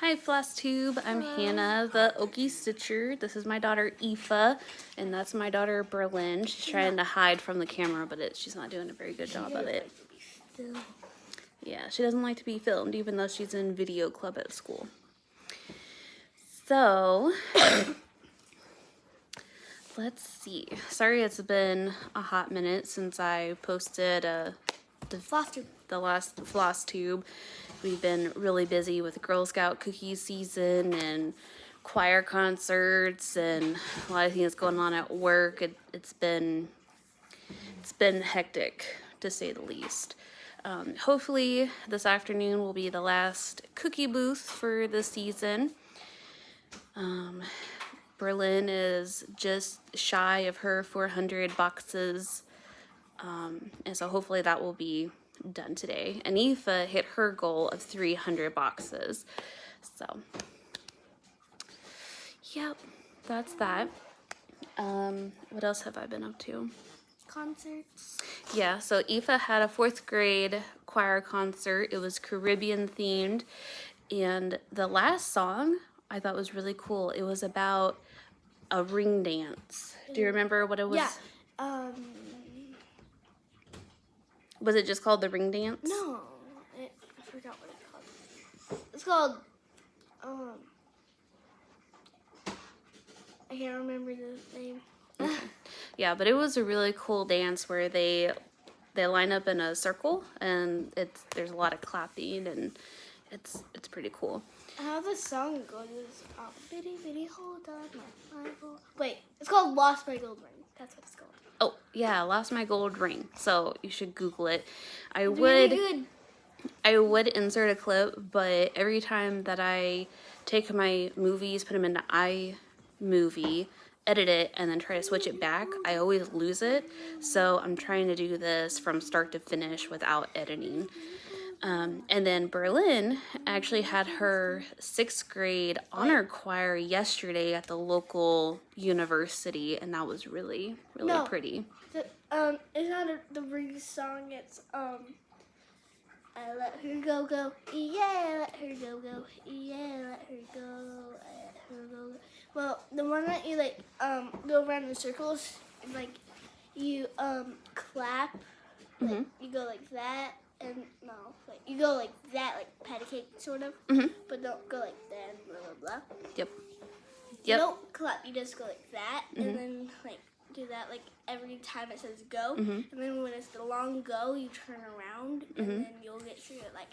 Hi FlossTube, I'm Hannah, the Okie Stitcher. This is my daughter Aoife, and that's my daughter Berlin. She's trying to hide from the camera, but she's not doing a very good job of it. Yeah, she doesn't like to be filmed, even though she's in video club at school. So, let's see. Sorry it's been a hot minute since I posted the last FlossTube. We've been really busy with Girl Scout cookie season and choir concerts and a lot of things going on at work. It's been hectic, to say the least. Hopefully this afternoon will be the last cookie booth for the season. Berlin is just shy of her 400 boxes, and so hopefully that will be done today. And Aoife hit her goal of 300 boxes. So, yep, that's that. What else have I been up to? Concerts. Yeah, so Aoife had a 4th grade choir concert. It was Caribbean themed. And the last song I thought was really cool. It was about a ring dance. Do you remember what it was? Yeah. Was it just called the ring dance? No. I forgot what it's called. It's called, I can't remember the name. Okay. Yeah, but it was a really cool dance where they line up in a circle and there's a lot of clapping and it's pretty cool. How the song goes is bitty bitty hold on my Bible. Wait, it's called Lost My Gold Ring. That's what it's called. Oh, yeah, Lost My Gold Ring. So you should Google it. I Really would insert a clip, but every time that I take my movies, put them into iMovie, edit it, and then try to switch it back, I always lose it. So I'm trying to do this from start to finish without editing. And then Berlin actually had her 6th grade honor choir yesterday at the local university, and that was really pretty. it's not the ring song. It's I let her go, yeah, let her go, yeah, let her go, let her go. Well, the one that you go around in circles, like you clap, like you go like that. And no, like you go like that, like patty cake sort of, but don't go like that and blah blah blah. Yep. You don't clap, you just go like that, and then like do that like every time it says go, and then when it's the long go, you turn around, and then you'll get through it like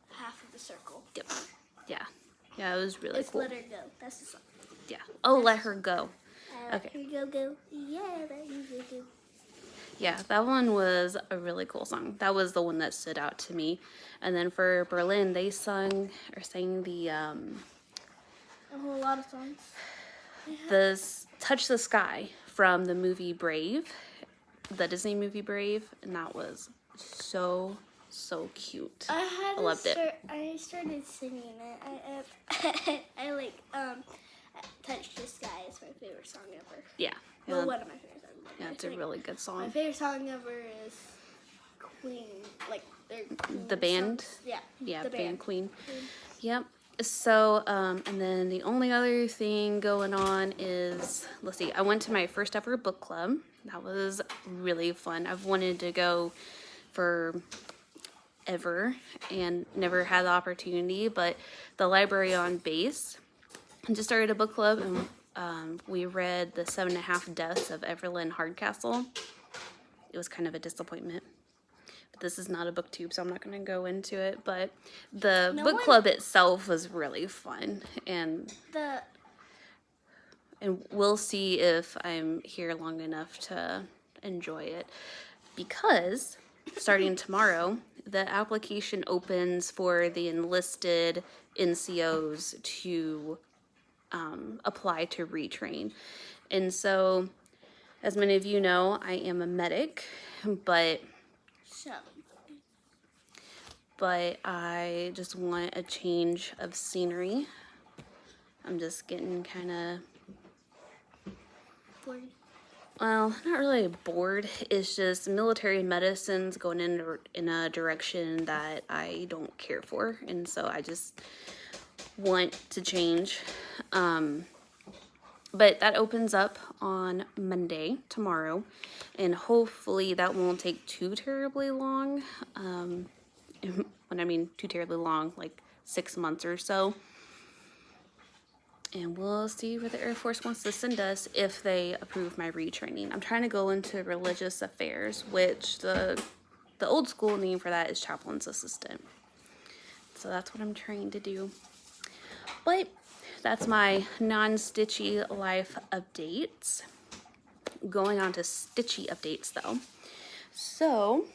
half of the circle. Yep. Yeah. Yeah, it was really cool. Let her go. That's the song. Yeah. Oh, Let Her Go. Let her go. Yeah, let her go. Yeah, that one was a really cool song. That was the one that stood out to me. And then for Berlin, they sang the a whole lot of songs. this Touch the Sky from the movie Brave, the Disney movie Brave, and that was so cute. I loved it. I started singing it. I like Touch the Sky is my favorite song ever. Yeah. Well, one of my favorite songs. Yeah, it's a really good song. My favorite song ever is Queen, like their Queen the band. Songs. Yeah. Yeah, the band Queen. Yep. So, and then the only other thing going on is, let's see, I went to my first ever book club. That was really fun. I've wanted to go for ever and never had the opportunity, but the library on base just started a book club, and we read The 7.5 Deaths of Evelyn Hardcastle. It was kind of a disappointment. But this is not a booktube, so I'm not going to go into it. But the book club itself was really fun. And we'll see if I'm here long enough to enjoy it. Because starting tomorrow, the application opens for the enlisted NCOs to apply to retrain. And so, as many of you know, I am a medic, but I just want a change of scenery. I'm just getting kind of bored. Well, not really bored. It's just military medicine's going in a direction that I don't care for, and so I just want to change. But that opens up on Monday, tomorrow, and hopefully that won't take too terribly long. When I mean too terribly long, like 6 months or so. And we'll see where the Air Force wants to send us if they approve my retraining. I'm trying to go into religious affairs, which the old school name for that is chaplain's assistant. So that's what I'm trying to do. But that's my non-stitchy life updates. Going on to stitchy updates though. So,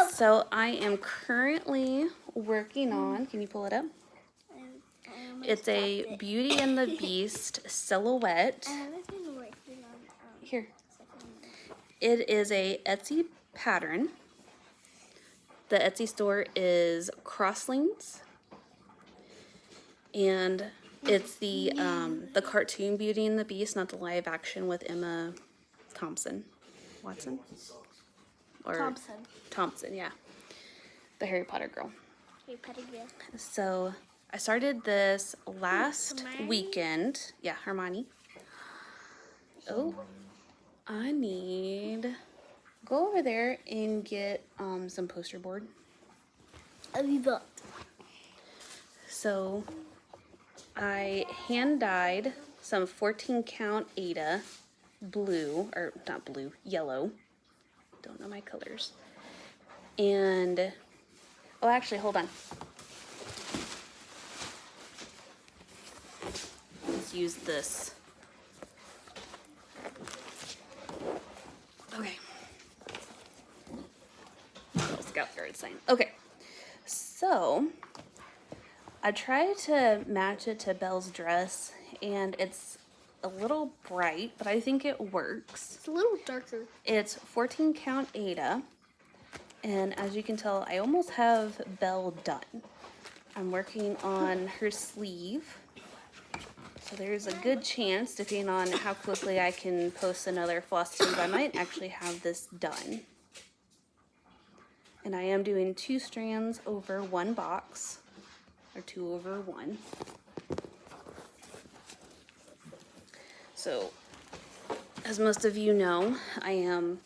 so I am currently working on, can you pull it up? It's a Beauty and the Beast silhouette. Here. It is a Etsy pattern. The Etsy store is Crosslings. And it's the cartoon Beauty and the Beast, not the live action with Emma Watson? Or Thompson, yeah. The Harry Potter girl. So I started this last weekend. Yeah, Hermione. Oh, I need go over there and get some poster board. So I hand dyed some 14 count Ada blue, or not blue, yellow. Don't know my colors. And oh, actually, hold on. Let's use this. Okay. Girl Scout yard sign. Okay. So I tried to match it to Belle's dress, and it's a little bright, but I think it works. It's a little darker. It's 14 count Ada, and as you can tell, I almost have Belle done. I'm working on her sleeve, so there's a good chance, depending on how quickly I can post another FlossTube, I might actually have this done. And I am doing 2 strands over 1 box, or 2 over 1. So, as most of you know, I'm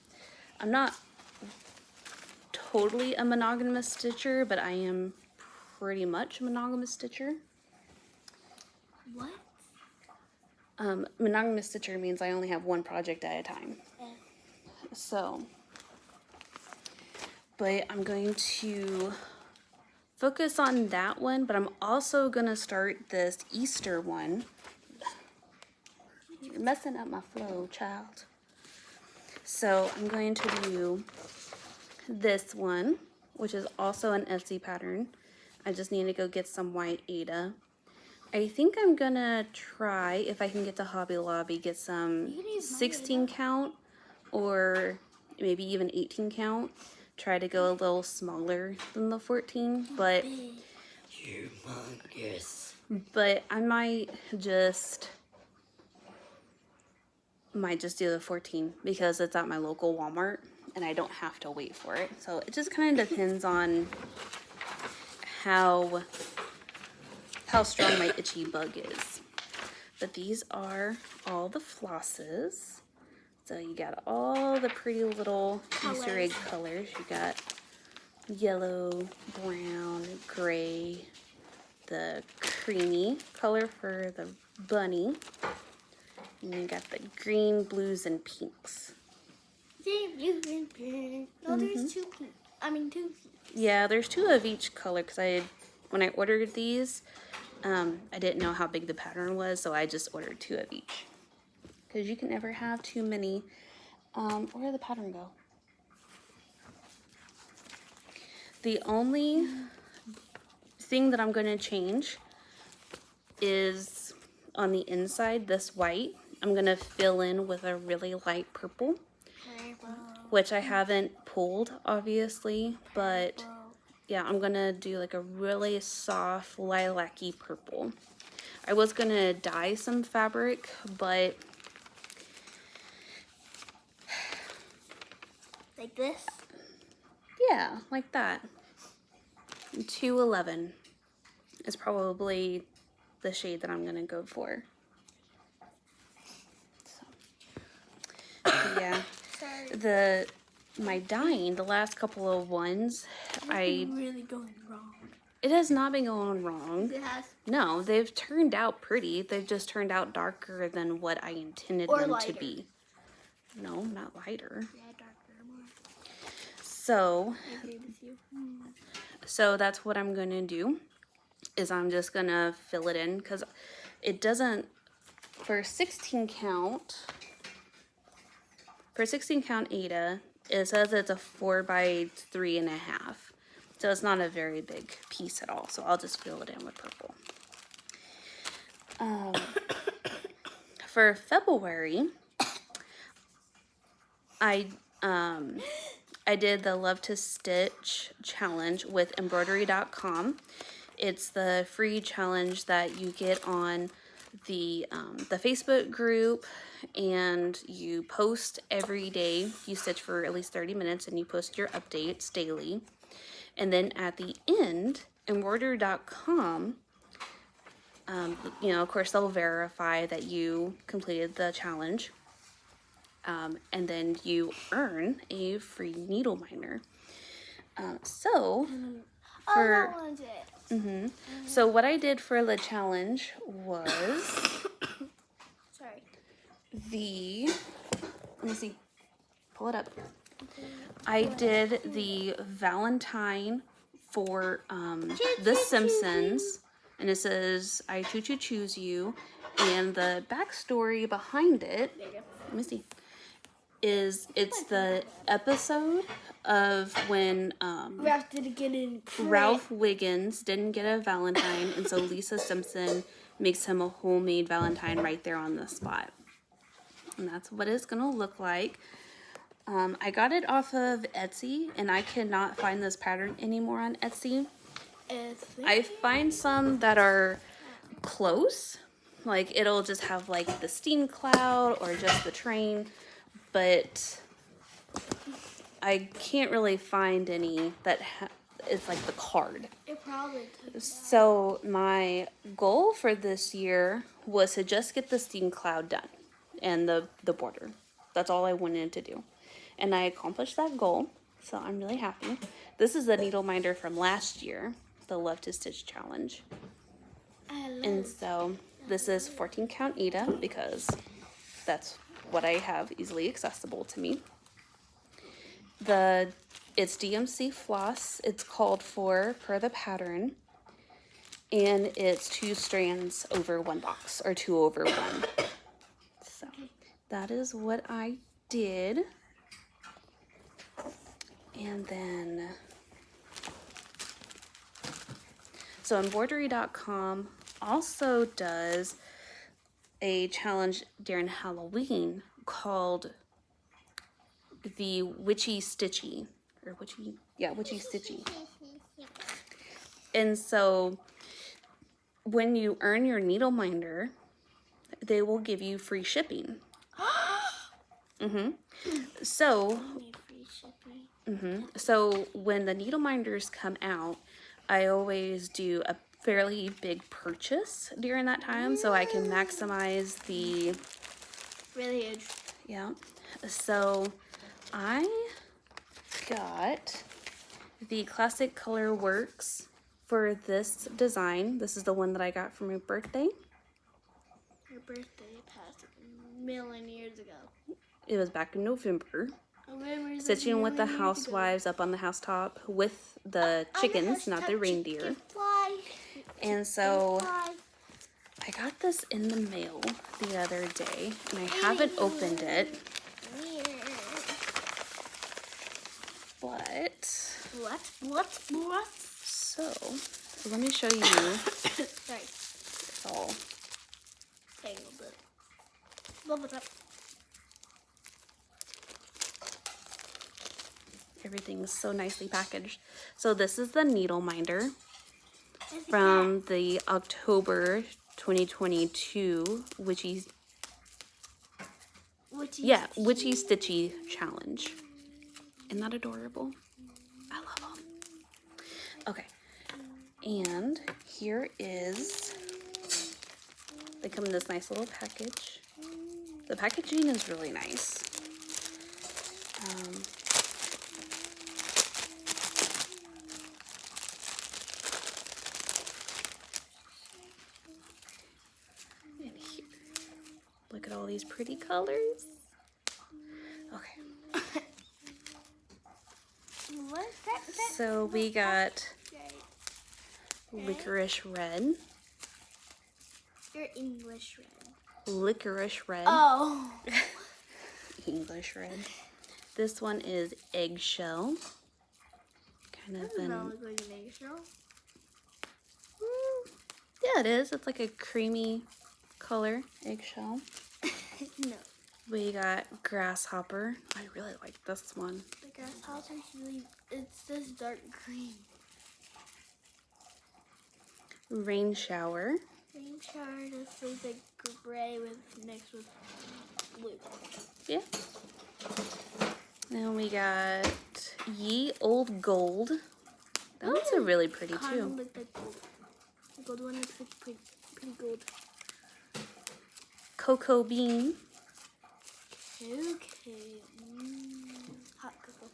not totally a monogamous stitcher, but I am pretty much a monogamous stitcher. What? Monogamous stitcher means I only have one project at a time. Yeah. So, but I'm going to focus on that one, but I'm also going to start this Easter one. You're messing up my flow, child. So I'm going to do this one, which is also an Etsy pattern. I just need to go get some white Ada. I think I'm gonna try, if I can get to Hobby Lobby, get some 16 count or maybe even 18 count. Try to go a little smaller than the 14, but humongous. But I might just do the 14 because it's at my local Walmart and I don't have to wait for it. So it just kind of depends on how strong my itchy bug is. But these are all the flosses. So you got all the pretty little Easter egg colors. You got yellow, brown, gray, the creamy color for the bunny. And you got the green, blues, and pinks. Green, blue, and pink. No, there's 2 pink. I mean 2 pinks. Yeah, there's 2 of each color because when I ordered these, I didn't know how big the pattern was, so I just ordered 2 of each. Because you can never have too many. Where did the pattern go? The only thing that I'm going to change is on the inside, this white. I'm going to fill in with a really light purple, which I haven't pulled, obviously, but yeah, I'm going to do like a really soft lilac-y purple. I was going to dye some fabric, but like this? yeah, like that. 211. is probably the shade that I'm gonna go for. So, yeah. Sorry. My dyeing, the last couple of ones, It's really going wrong. it has not been going wrong. It has. No, they've turned out pretty. They've just turned out darker than what I intended Or them lighter. to be. No, not lighter. Yeah, darker more. So, I agree with you. so that's what I'm gonna do. Is I'm just gonna fill it in because it doesn't for 16 count. For 16 count Ada, it says it's a 4 by 3.5. So it's not a very big piece at all. So I'll just fill it in with purple. For February, I did the Love to Stitch challenge with embroidery.com. It's the free challenge that you get on the Facebook group, and you post every day. You stitch for at least 30 minutes and you post your updates daily. And then at the end, embroidery.com, you know, of course, they'll verify that you completed the challenge. And then you earn a free needle minder. So that one's it. So what I did for the challenge was Sorry. let me see, pull it up. I did the Valentine for The Simpsons, and it says I choose you, and the backstory behind it, There you go. let me see, is it's the episode of when Ralph didn't get in. Ralph Wiggins didn't get a Valentine, and so Lisa Simpson makes him a homemade Valentine right there on the spot. And that's what it's gonna look like. I got it off of Etsy, and I cannot find this pattern anymore on Etsy. I find some that are close, like it'll just have like the steam cloud or just the train, but I can't really find any that it's like the card. It probably took So my goal for this year was to just get the steam cloud done and the border. That's all I wanted to do. And I accomplished that goal, so I'm really happy. This is the needle minder from last year, the Love to Stitch challenge. And so this is 14 count Ada because that's what I have easily accessible to me. It's DMC floss. It's called for per the pattern, and it's 2 strands over 1 box, or 2 over 1. So that is what I did. And then, so embroidery.com also does a challenge during Halloween called the Witchy Stitchy, or Witchy Stitchy. And so when you earn your needle minder, they will give you free shipping. So so when the needle minders come out, I always do a fairly big purchase during that time so I can maximize the really huge. Yeah. So I got the Classic Color Works for this design. This is the one that I got for my birthday. Your birthday passed a million years ago. It was back in November. Stitching with the housewives up on the housetop with the chickens, not the reindeer. And so I got this in the mail the other day, and I haven't opened it. But so let me show you. Sorry. It's all Tangled it. Bubble wrap. everything's so nicely packaged. So this is the needle minder from the October 2022 Witchy Stitchy challenge. Isn't that adorable? I love them. Okay, and here is, they come in this nice little package. The packaging is really nice. And here, look at all these pretty colors. Okay. What's that? So we got licorice red. Your English red. Licorice red. Oh. English red. This one is eggshell. Kind of Doesn't that an, look like an eggshell? yeah, it is. It's like a creamy color eggshell. No. We got grasshopper. I really like this one. The grasshopper's really, it's this dark green. Rain shower. Rain shower just is like gray with mixed with blue. Yeah. Then we got Ye Old Gold. That one's a really pretty Kind of too. look like gold. The gold one looks like pretty gold. Cocoa bean. Okay. Hot cocoa.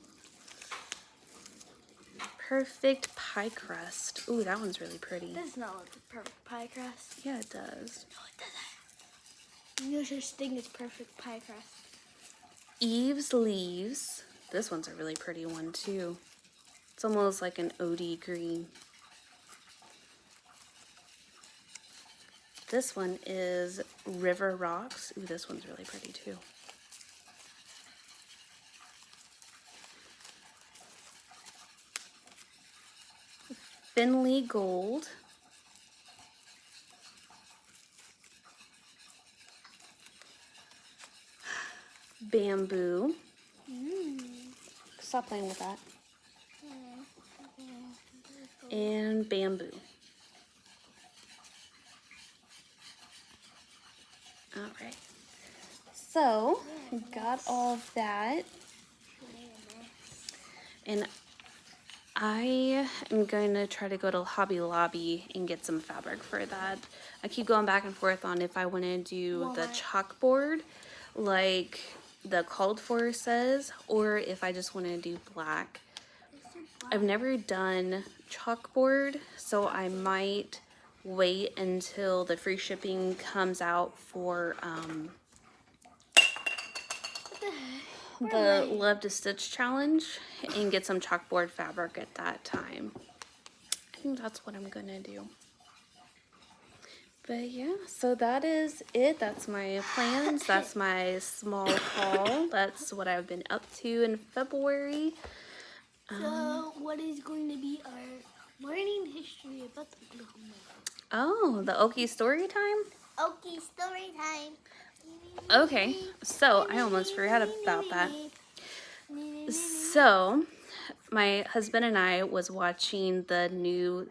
Perfect pie crust. Ooh, that one's really pretty. Does not look like perfect pie crust. Yeah, it does. No, it doesn't. No such thing as perfect pie crust. Eve's Leaves. This one's a really pretty one too. It's almost like an OD green. This one is River Rocks. Ooh, this one's really pretty too. Finley Gold. Bamboo. Stop playing with that. And bamboo. All right. So, got all of that. And I am going to try to go to Hobby Lobby and get some fabric for that. I keep going back and forth on if I want to do the chalkboard like the called for says, or if I just want to do black. I've never done chalkboard, so I might wait until the free shipping comes out for the Love to Stitch challenge and get some chalkboard fabric at that time. I think that's what I'm gonna do. But yeah, so that is it. That's my plans. That's my small haul. That's what I've been up to in February. So, what is going to be our learning history about Oklahoma? Oh, the Okie story time? Okie story time. Okay, so I almost forgot about that. So, my husband and I was watching the new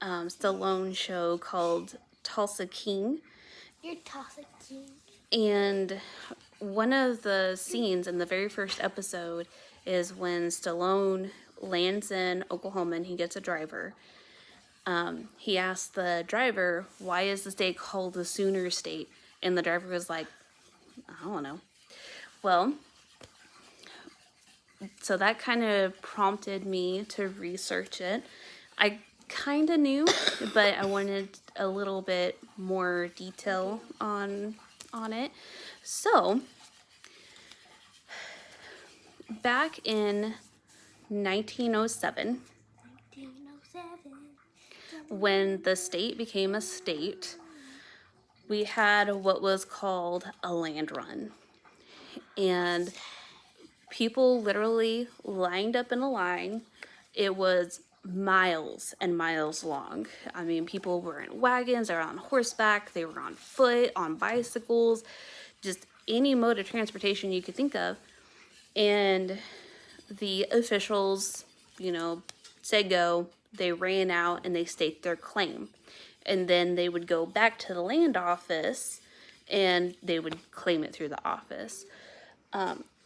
Stallone show called Tulsa King. You're Tulsa King. And one of the scenes in the very first episode is when Stallone lands in Oklahoma and he gets a driver. He asks the driver, why is the state called the Sooner State? And the driver was like, I don't know. Well, so that kind of prompted me to research it. I kind of knew, but I wanted a little bit more detail on it. So, back in 1907, when the state became a state, we had what was called a land run. And people literally lined up in a line. It was miles and miles long. I mean, people were in wagons, they were on horseback, they were on foot, on bicycles, just any mode of transportation you could think of. And the officials, you know, said go, they ran out and they staked their claim. And then they would go back to the land office and they would claim it through the office.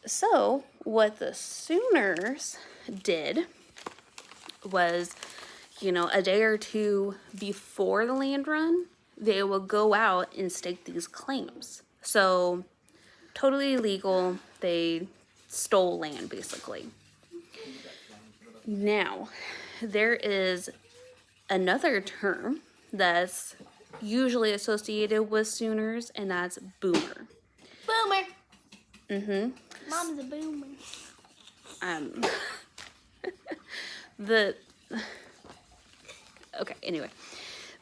So what the Sooners did was you know, a day or two before the land run, they will go out and stake these claims. So totally illegal. They stole land, basically. Now, there is another term that's usually associated with Sooners, and that's boomer. Boomer. Mm-hmm. Mom's a boomer. Okay, anyway.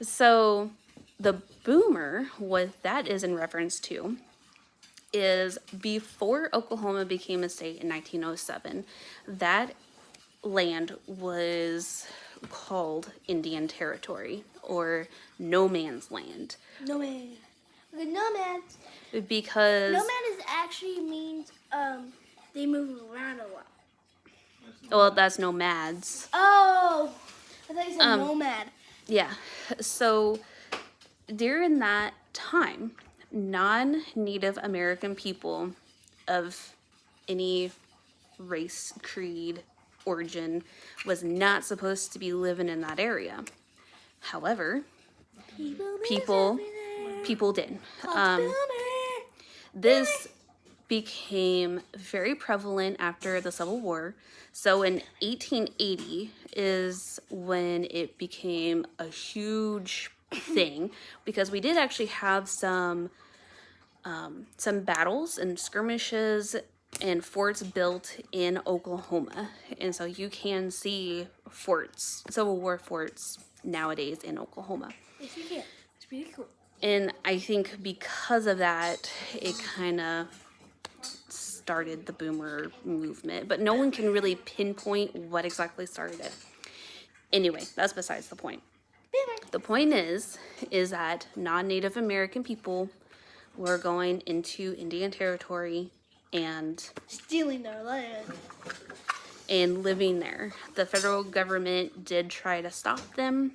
So the boomer, what that is in reference to, is before Oklahoma became a state in 1907, that land was called Indian Territory, or no man's land. Nomad. The nomads. Because Nomad is actually means they move around a lot. well, that's nomads. Oh, I thought you said nomad. Yeah. So during that time, non-Native American people of any race, creed, origin was not supposed to be living in that area. However, people did. This became very prevalent after the Civil War. So in 1880 is when it became a huge thing, because we did actually have some battles and skirmishes and forts built in Oklahoma. And so you can see forts, Civil War forts nowadays in Oklahoma. Yes, you can. It's really cool. And I think because of that, it kind of started the boomer movement. But no one can really pinpoint what exactly started it. Anyway, that's besides the point. Boomer. The point is that non-Native American people were going into Indian Territory and Stealing their land. and living there. The federal government did try to stop them.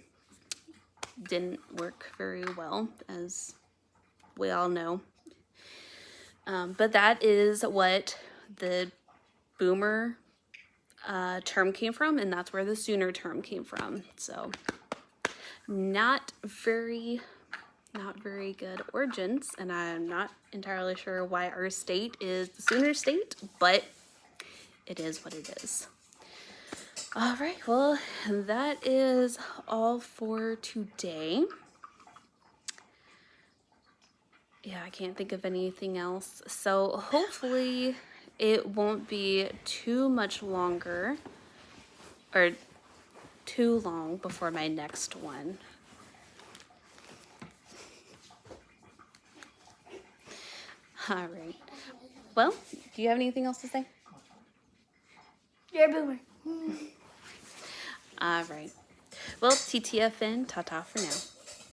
Didn't work very well, as we all know. But that is what the boomer term came from, and that's where the Sooner term came from. So not very good origins, and I'm not entirely sure why our state is the Sooner state, but it is what it is. All right, well, that is all for today. Yeah, I can't think of anything else. So hopefully it won't be too much longer or too long before my next one. All right. Well, do you have anything else to say? You're a boomer. All right. Well, TTFN, ta-ta for now.